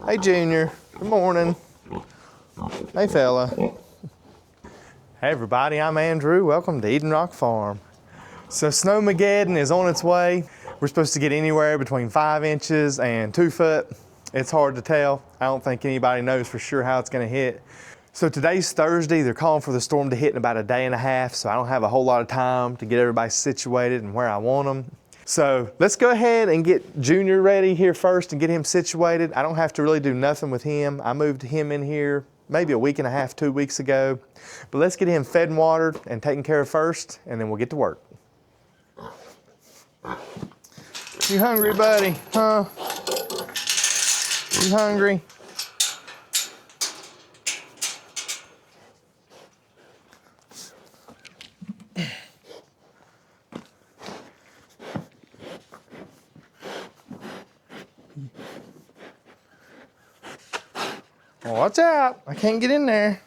Hey, Junior. Good morning. Hey, fella. Hey, everybody. I'm Andrew. Welcome to Eden Rock Farm. So, Snowmageddon is on its way. We're supposed to get anywhere between 5 inches and 2 foot. It's hard to tell. I don't think anybody knows for sure how it's going to hit. So today's Thursday. They're calling for the storm to hit in about a day and a half, so I don't have a whole lot of time to get everybody situated and where I want them. So let's go ahead and get Junior ready here first and get him situated. I don't have to really do nothing with him. I moved him in here maybe a week and a half, 2 weeks ago. But let's get him fed and watered and taken care of first, and then we'll get to work. You hungry, buddy? Huh? You hungry? Well, watch out. I can't get in there.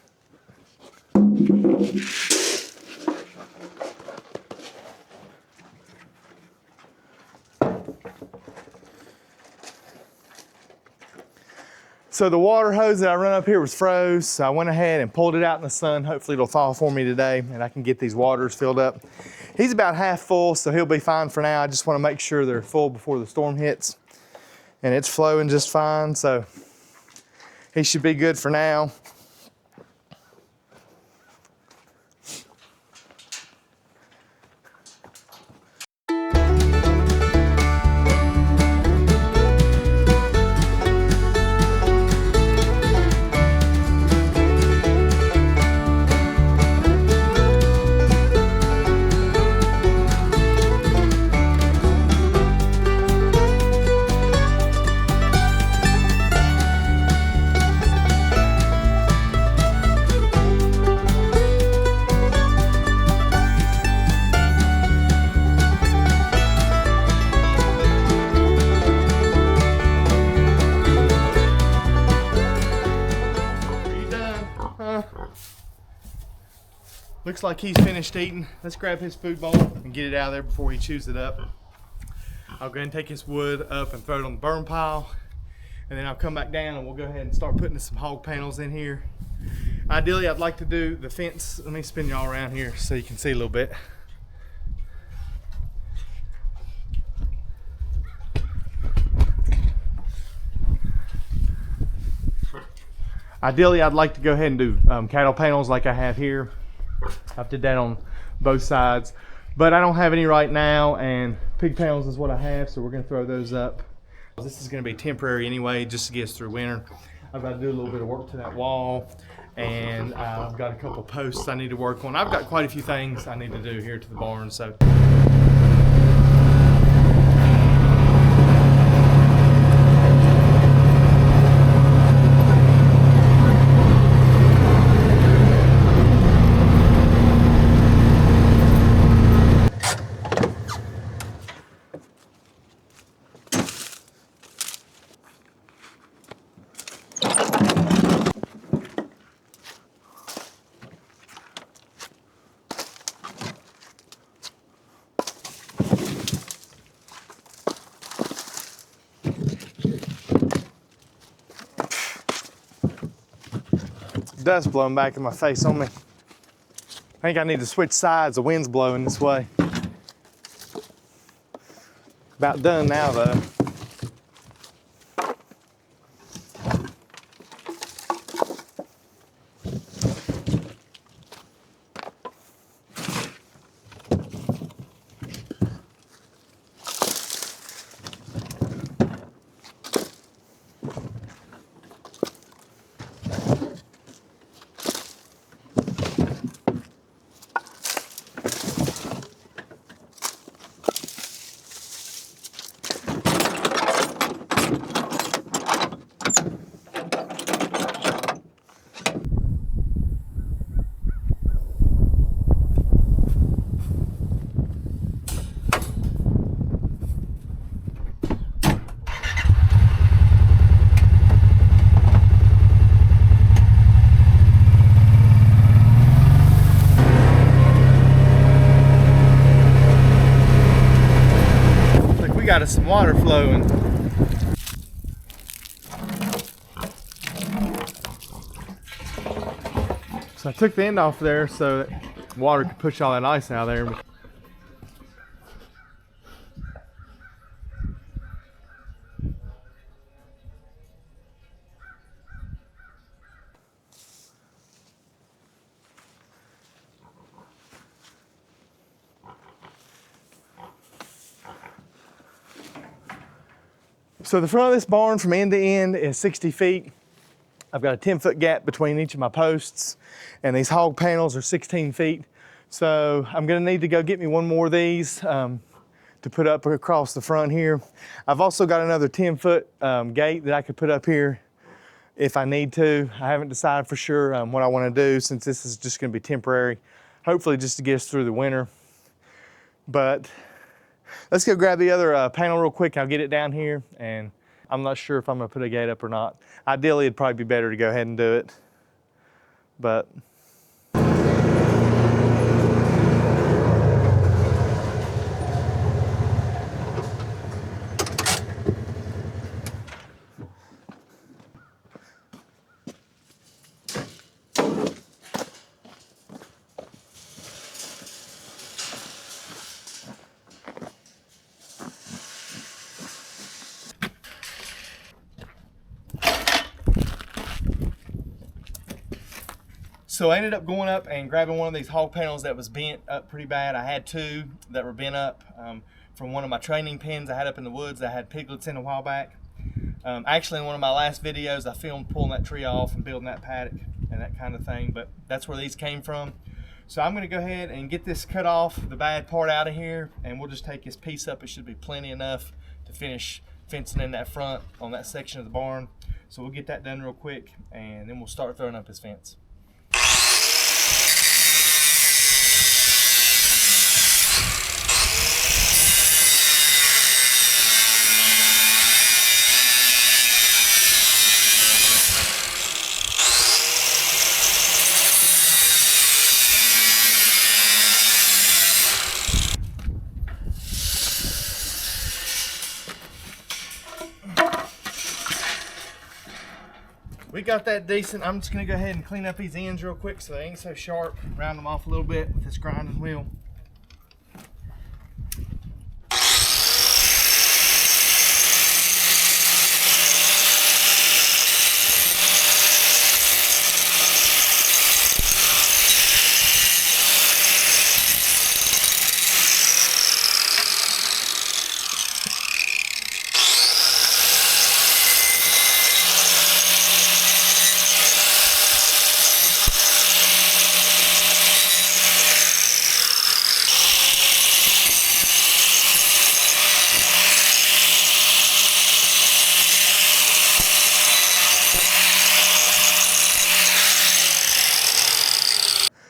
So the water hose that I run up here was froze, so I went ahead and pulled it out in the sun. Hopefully it'll thaw for me today and I can get these waters filled up. He's about half full, so he'll be fine for now. I just want to make sure they're full before the storm hits. And it's flowing just fine, so he should be good for now. Looks like he's finished eating. Let's grab his food bowl and get it out of there before he chews it up. I'll go ahead and take his wood up and throw it on the burn pile. And then I'll come back down and we'll go ahead and start putting some hog panels in here. Ideally, I'd like to do the fence. Let me spin y'all around here so you can see a little bit. Ideally, I'd like to go ahead and do cattle panels like I have here. I've did that on both sides, but I don't have any right now, and pig panels is what I have, so we're going to throw those up. This is going to be temporary anyway, just to get us through winter. I've got to do a little bit of work to that wall, and I've got a couple posts I need to work on. I've got quite a few things I need to do here to the barn, so. Dust blowing back in my face on me. I think I need to switch sides. The wind's blowing this way. About done now though. got us some water flowing. So I took the end off there so that water could push all that ice out of there. So the front of this barn from end to end is 60 feet. I've got a 10-foot gap between each of my posts, and these hog panels are 16 feet. So I'm gonna need to go get me one more of these to put up across the front here. I've also got another 10-foot gate that I could put up here if I need to. I haven't decided for sure what I wanna do, since this is just gonna be temporary, hopefully just to get us through the winter. But let's go grab the other panel real quick. I'll get it down here, and I'm not sure if I'm gonna put a gate up or not. Ideally, it'd probably be better to go ahead and do it, but. So I ended up going up and grabbing one of these hog panels that was bent up pretty bad. I had two that were bent up from one of my training pens I had up in the woods that I had piglets in a while back. Actually, in one of my last videos, I filmed pulling that tree off and building that paddock and that kind of thing, but that's where these came from. So I'm gonna go ahead and get this cut off, the bad part out of here, and we'll just take this piece up. It should be plenty enough to finish fencing in that front on that section of the barn. So we'll get that done real quick, and then we'll start throwing up this fence. We got that decent. I'm just gonna go ahead and clean up these ends real quick so they ain't so sharp. Round them off a little bit with this grinding wheel.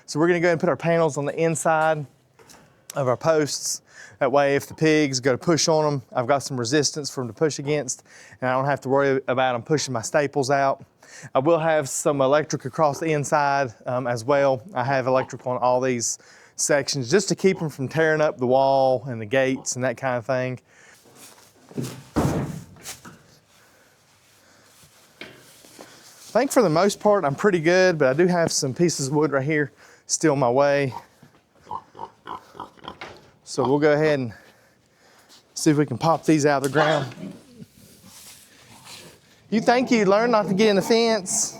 So we're gonna go ahead and put our panels on the inside of our posts. That way, if the pigs go to push on them, I've got some resistance for them to push against, and I don't have to worry about them pushing my staples out. I will have some electric across the inside as well. I have electric on all these sections just to keep them from tearing up the wall and the gates and that kind of thing. I think for the most part, I'm pretty good, but I do have some pieces of wood right here still in my way. So we'll go ahead and see if we can pop these out of the ground. You think you'd learn not to get in the fence?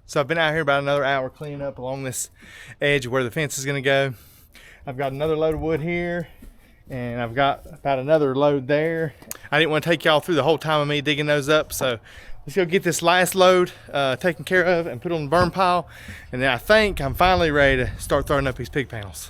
So I've been out here about another hour cleaning up along this edge of where the fence is gonna go. I've got another load of wood here, and I've got about another load there. I didn't want to take y'all through the whole time of me digging those up, so let's go get this last load taken care of and put on the burn pile, and then I think I'm finally ready to start throwing up these pig panels.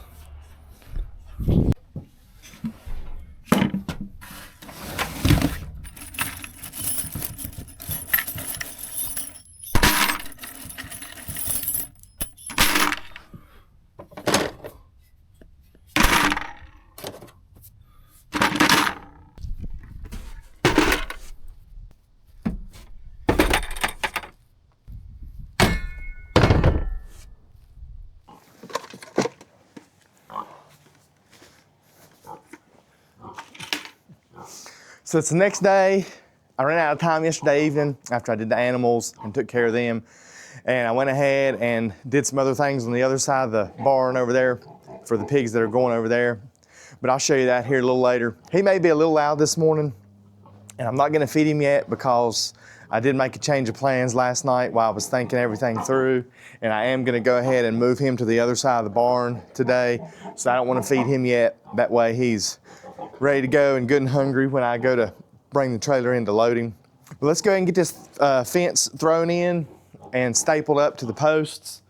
So it's the next day. I ran out of time yesterday evening after I did the animals and took care of them. And I went ahead and did some other things on the other side of the barn over there for the pigs that are going over there. But I'll show you that here a little later. He may be a little loud this morning, and I'm not gonna feed him yet because I did make a change of plans last night while I was thinking everything through. And I am gonna go ahead and move him to the other side of the barn today. So I don't wanna feed him yet. That way he's ready to go and good and hungry when I go to bring the trailer into loading. But let's go ahead and get this fence thrown in and stapled up to the posts.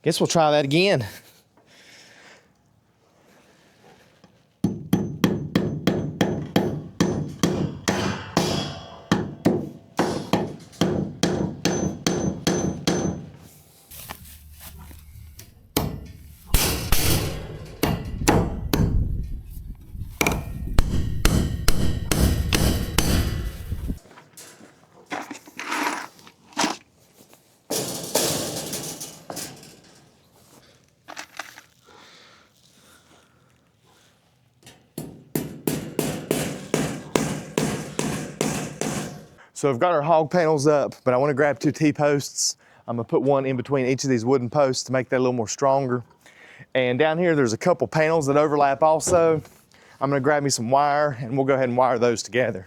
Guess we'll try that again. So I've got our hog panels up, but I want to grab 2 T-posts. I'm gonna put one in between each of these wooden posts to make that a little more stronger. And down here, there's a couple panels that overlap also. I'm gonna grab me some wire and we'll go ahead and wire those together.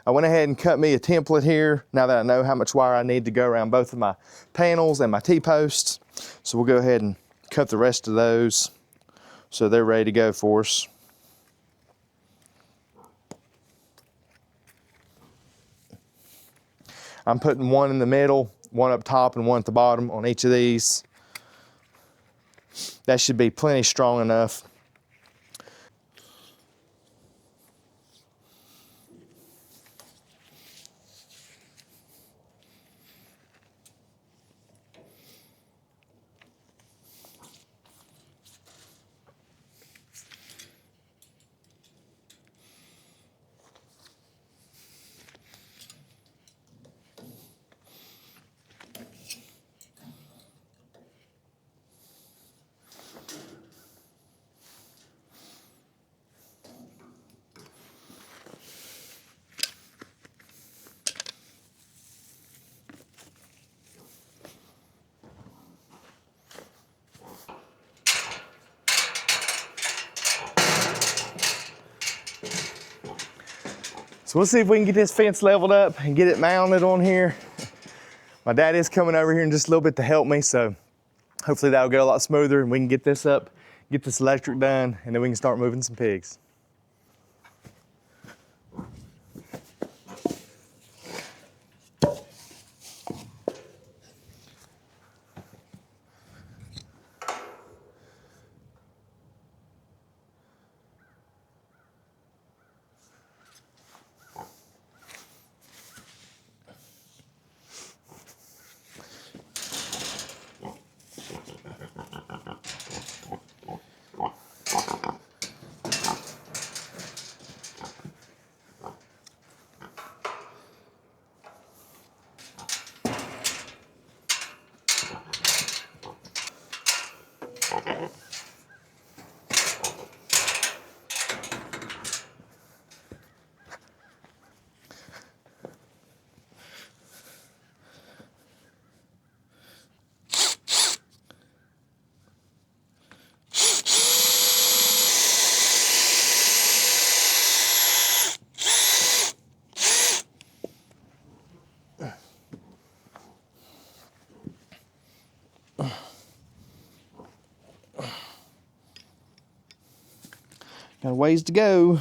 I went ahead and cut me a template here now that I know how much wire I need to go around both of my panels and my T-posts. So we'll go ahead and cut the rest of those so they're ready to go for us. I'm putting one in the middle, one up top and one at the bottom on each of these. That should be plenty strong enough. So we'll see if we can get this fence leveled up and get it mounted on here. My dad is coming over here in just a little bit to help me, so hopefully that'll get a lot smoother and we can get this up, get this electric done, and then we can start moving some pigs. Got a ways to go.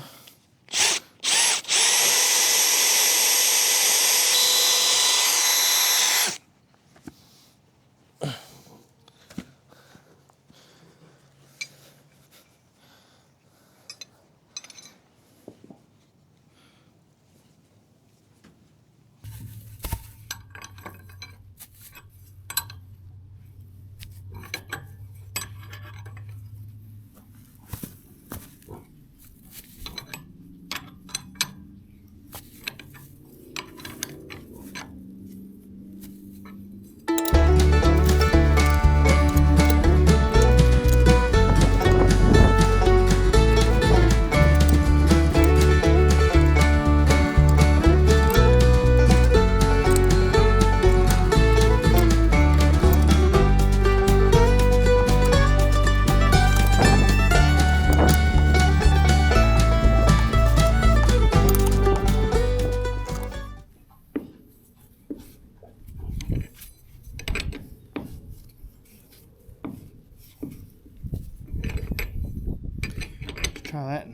Try that.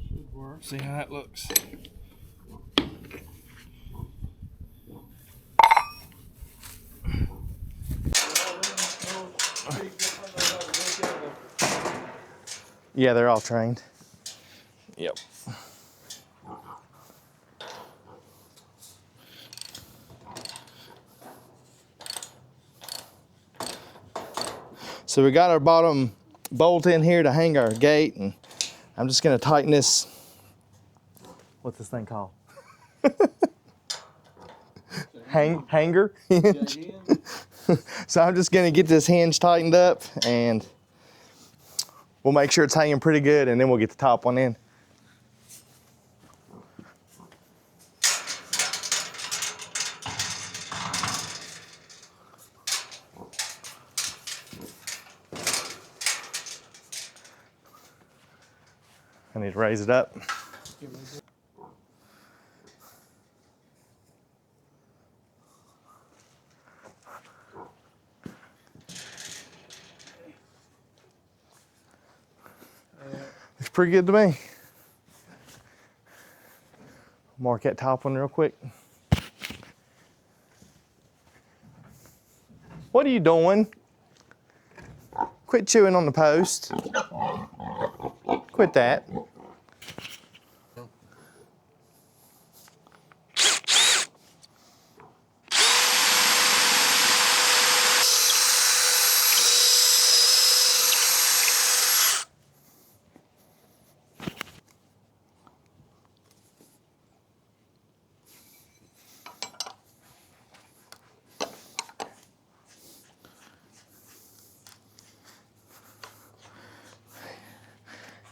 Should work. See how that looks. Yeah, they're all trained. Yep. So we got our bottom bolt in here to hang our gate, and I'm just gonna tighten this. What's this thing called? Hanger hinge. So I'm just gonna get this hinge tightened up, and we'll make sure it's hanging pretty good, and then we'll get the top one in. I need to raise it up. pretty good to me. Mark that top one real quick. What are you doing? Quit chewing on the post. Quit that.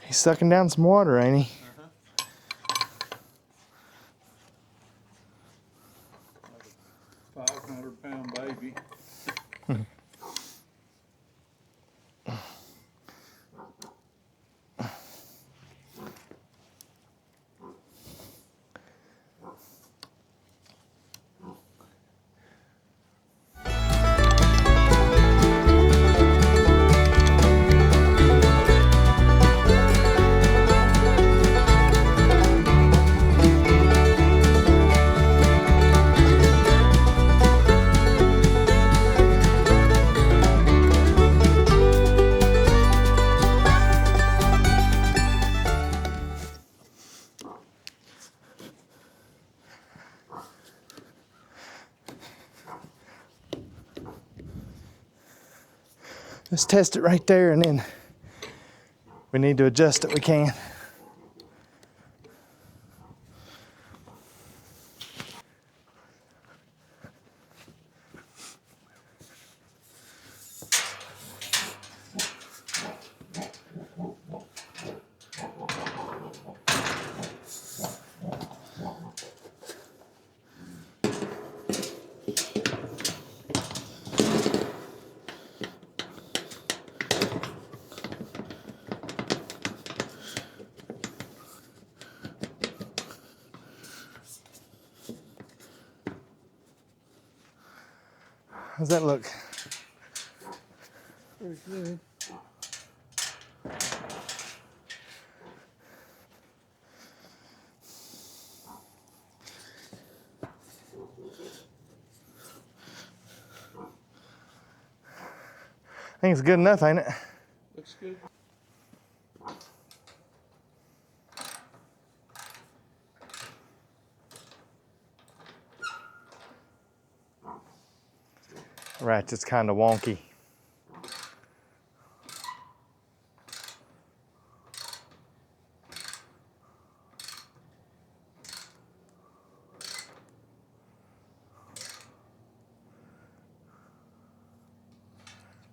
He's sucking down some water, ain't he? 500-pound baby. Let's test it right there, and then we need to adjust it, we can. How's that look? Pretty good. I think it's good enough, ain't it? Looks good. Ratchet's kind of wonky.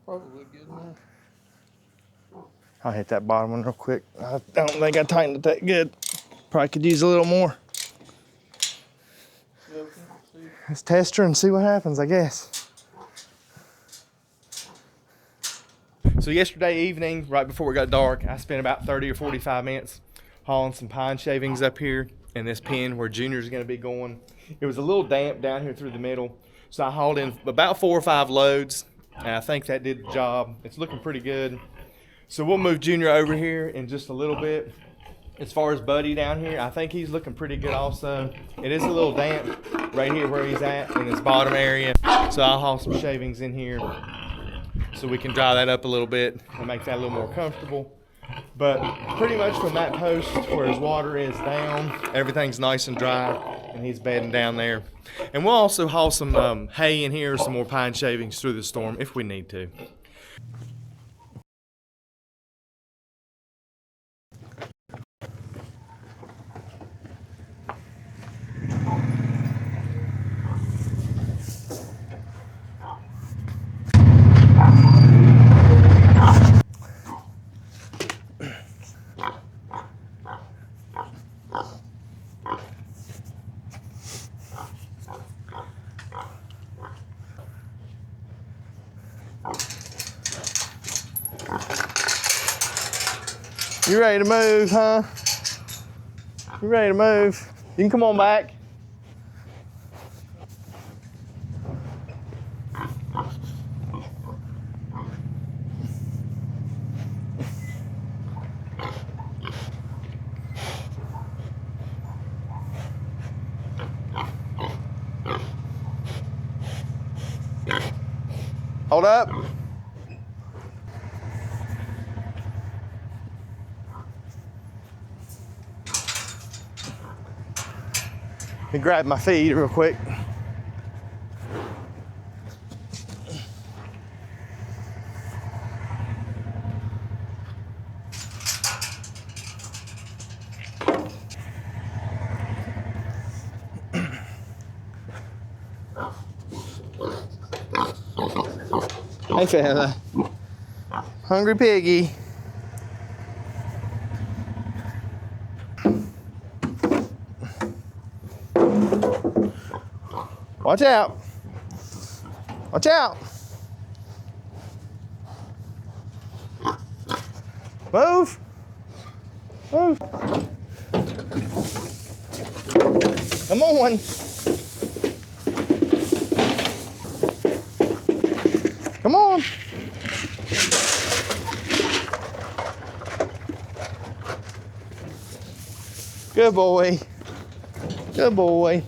Probably good enough. I'll hit that bottom one real quick. I don't think I tightened it that good. Probably could use a little more. Let's test her and see what happens, I guess. So yesterday evening, right before it got dark, I spent about 30 or 45 minutes hauling some pine shavings up here in this pen where Junior's gonna be going. It was a little damp down here through the middle, so I hauled in about 4 or 5 loads, and I think that did the job. It's looking pretty good. So we'll move Junior over here in just a little bit. As far as Buddy down here, I think he's looking pretty good also. It is a little damp right here where he's at in his bottom area, so I'll haul some shavings in here so we can dry that up a little bit and make that a little more comfortable. But pretty much from that post where his water is down, everything's nice and dry, and he's bedding down there. And we'll also haul some hay in here, some more pine shavings through the storm if we need to. You ready to move, huh? You ready to move? You can come on back. Hold up. Let me grab my feed real quick. Hey fella. Hungry piggy. Watch out. Watch out. Move. Move. Come on. Come on. Good boy. Good boy.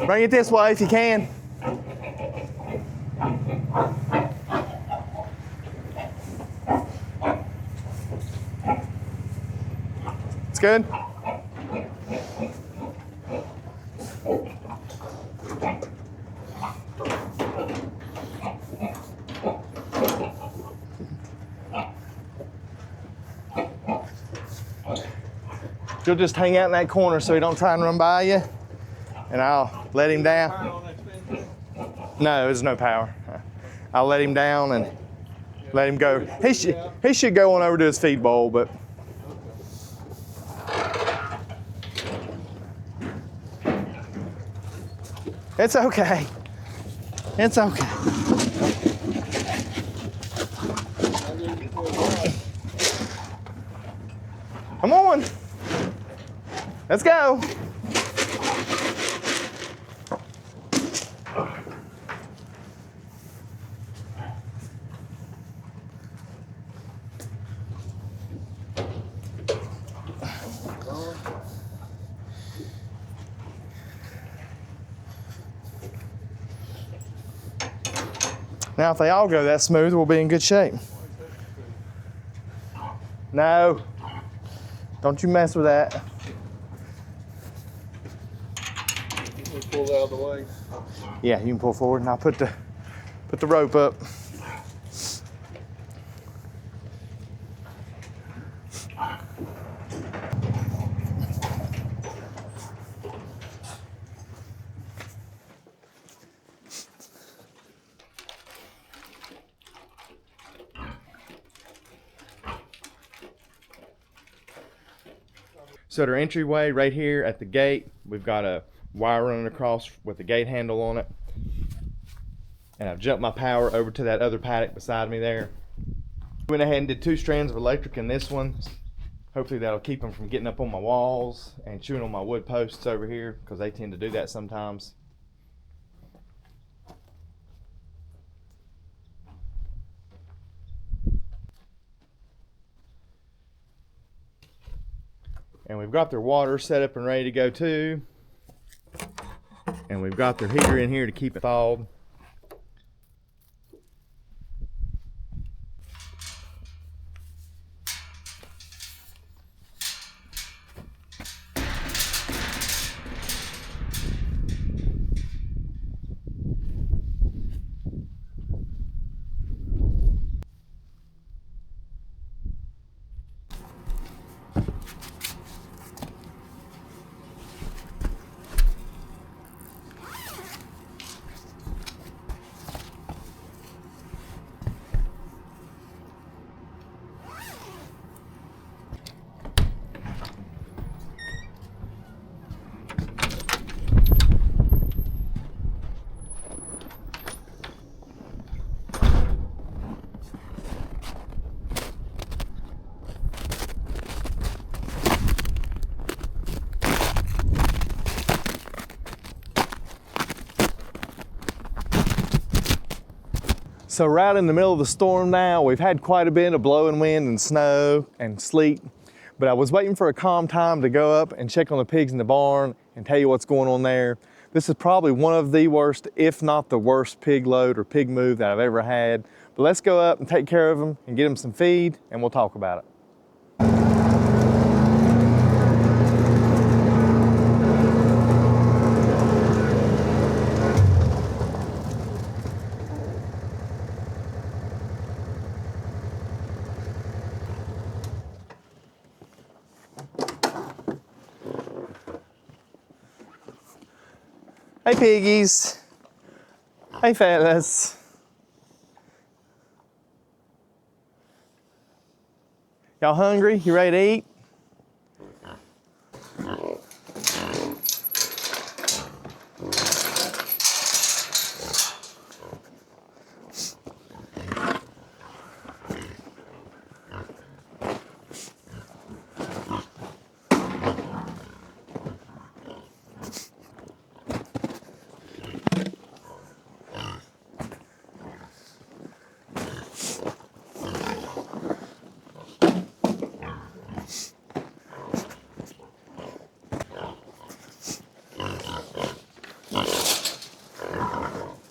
Bring it this way if you can. It's good. You'll just hang out in that corner so he don't try and run by you, and I'll let him down. No, there's no power. I'll let him down and let him go. He should go on over to his feed bowl, but it's okay. It's okay. Come on. Let's go. Now, if they all go that smooth, we'll be in good shape. No, don't you mess with that. Pull out of the way. Yeah, you can pull forward, and I'll put the rope up. So at our entryway right here at the gate, we've got a wire running across with a gate handle on it. And I've jumped my power over to that other paddock beside me there. Went ahead and did 2 strands of electric in this one. Hopefully that'll keep them from getting up on my walls and chewing on my wood posts over here, because they tend to do that sometimes. And we've got their water set up and ready to go too. And we've got their heater in here to keep it thawed. So right in the middle of the storm now, we've had quite a bit of blowing wind and snow and sleet, but I was waiting for a calm time to go up and check on the pigs in the barn and tell you what's going on there. This is probably one of the worst, if not the worst pig load or pig move that I've ever had. But let's go up and take care of them and get them some feed, and we'll talk about it. Hey piggies. Hey fellas. Y'all hungry? You ready to eat?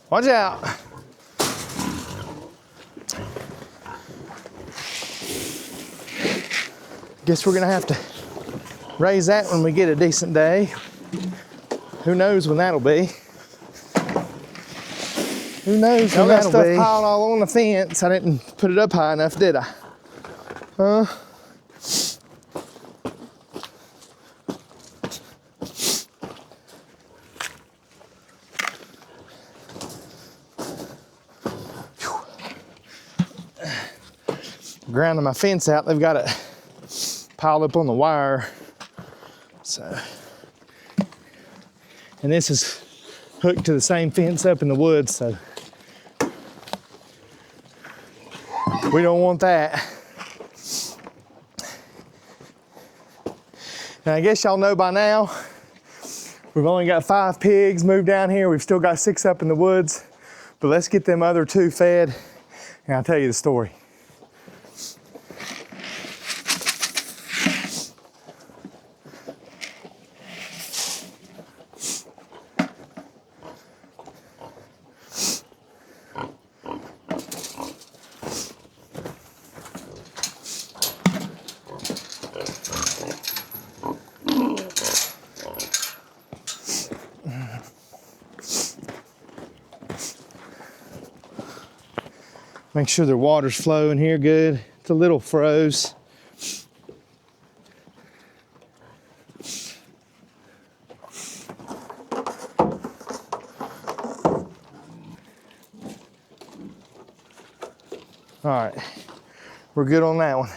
Watch out. Guess we're gonna have to raise that when we get a decent day. Who knows when that'll be? Who knows when that'll be? Y'all got stuff piled all on the fence. I didn't put it up high enough, did I? Huh? Grounding my fence out, they've got it piled up on the wire. So, and this is hooked to the same fence up in the woods, so we don't want that. Now I guess y'all know by now, we've only got 5 pigs moved down here. We've still got 6 up in the woods, but let's get them other 2 fed and I'll tell you the story. Make sure the water's flowing here good. It's a little froze. All right, we're good on that one.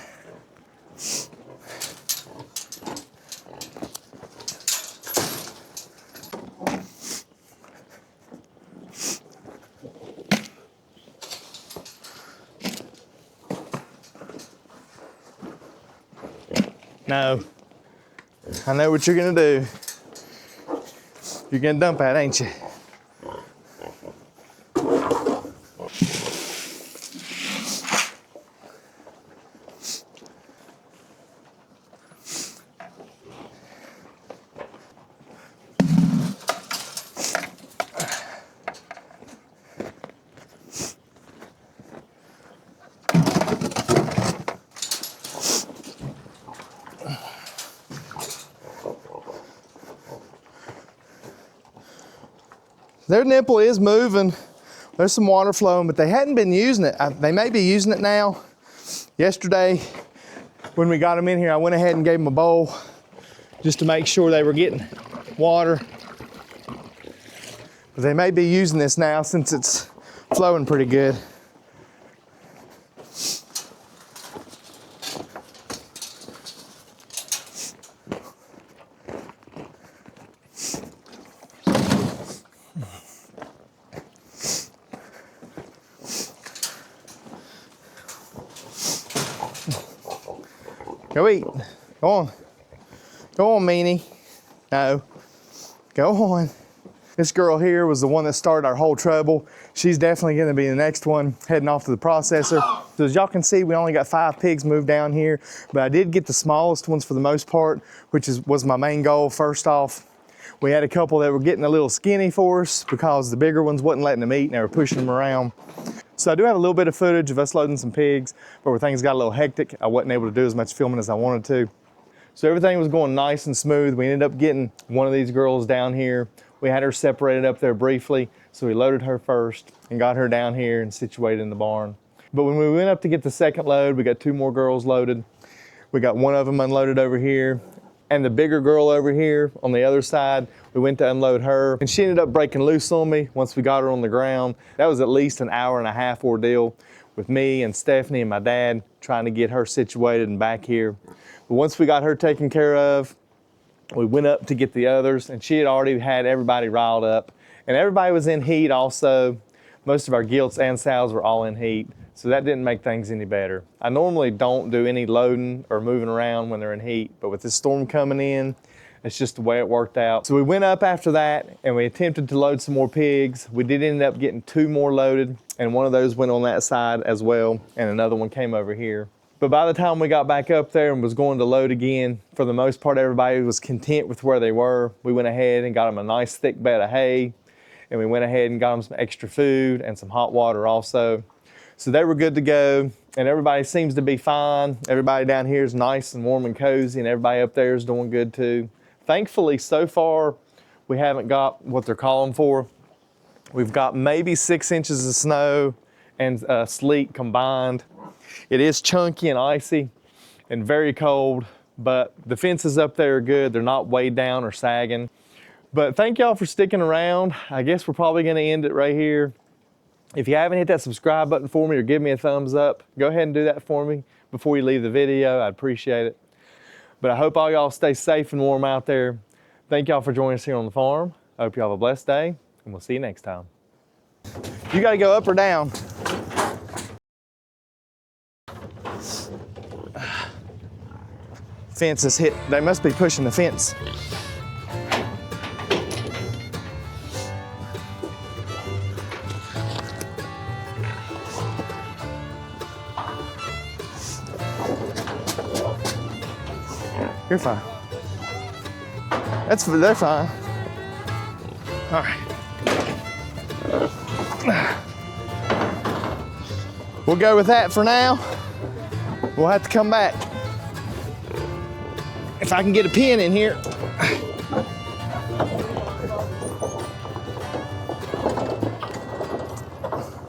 No, I know what you're gonna do. You're gonna dump that, ain't you? Their nipple is moving. There's some water flowing, but they hadn't been using it. They may be using it now. Yesterday, when we got them in here, I went ahead and gave them a bowl just to make sure they were getting water. But they may be using this now since it's flowing pretty good. Go eat. Go on. Go on, meanie. No. Go on. This girl here was the one that started our whole trouble. She's definitely gonna be the next one heading off to the processor. So as y'all can see, we only got 5 pigs moved down here, but I did get the smallest ones for the most part, which was my main goal first off. We had a couple that were getting a little skinny for us because the bigger ones wasn't letting them eat and they were pushing them around. So I do have a little bit of footage of us loading some pigs, but where things got a little hectic, I wasn't able to do as much filming as I wanted to. So everything was going nice and smooth. We ended up getting one of these girls down here. We had her separated up there briefly, so we loaded her first and got her down here and situated in the barn. But when we went up to get the second load, we got 2 more girls loaded. We got one of them unloaded over here, and the bigger girl over here on the other side, we went to unload her, and she ended up breaking loose on me once we got her on the ground. That was at least an hour-and-a-half ordeal with me and Stephanie and my dad trying to get her situated and back here. But once we got her taken care of, we went up to get the others, and she had already had everybody riled up. And everybody was in heat also. Most of our gilts and sows were all in heat, so that didn't make things any better. I normally don't do any loading or moving around when they're in heat, but with this storm coming in, it's just the way it worked out. So we went up after that, and we attempted to load some more pigs. We did end up getting 2 more loaded, and one of those went on that side as well, and another one came over here. But by the time we got back up there and was going to load again, for the most part, everybody was content with where they were. We went ahead and got them a nice thick bed of hay, and we went ahead and got them some extra food and some hot water also. So they were good to go, and everybody seems to be fine. Everybody down here is nice and warm and cozy, and everybody up there is doing good too. Thankfully, so far, we haven't got what they're calling for. We've got maybe 6 inches of snow and sleet combined. It is chunky and icy and very cold, but the fences up there are good. They're not weighed down or sagging. But thank y'all for sticking around. I guess we're probably gonna end it right here. If you haven't hit that subscribe button for me or give me a thumbs up, go ahead and do that for me before you leave the video. I'd appreciate it. But I hope all y'all stay safe and warm out there. Thank y'all for joining us here on the farm. I hope y'all have a blessed day, and we'll see you next time. You gotta go up or down. Fence is hit. They must be pushing the fence. You're fine. They're fine. All right. We'll go with that for now. We'll have to come back. If I can get a pin in here.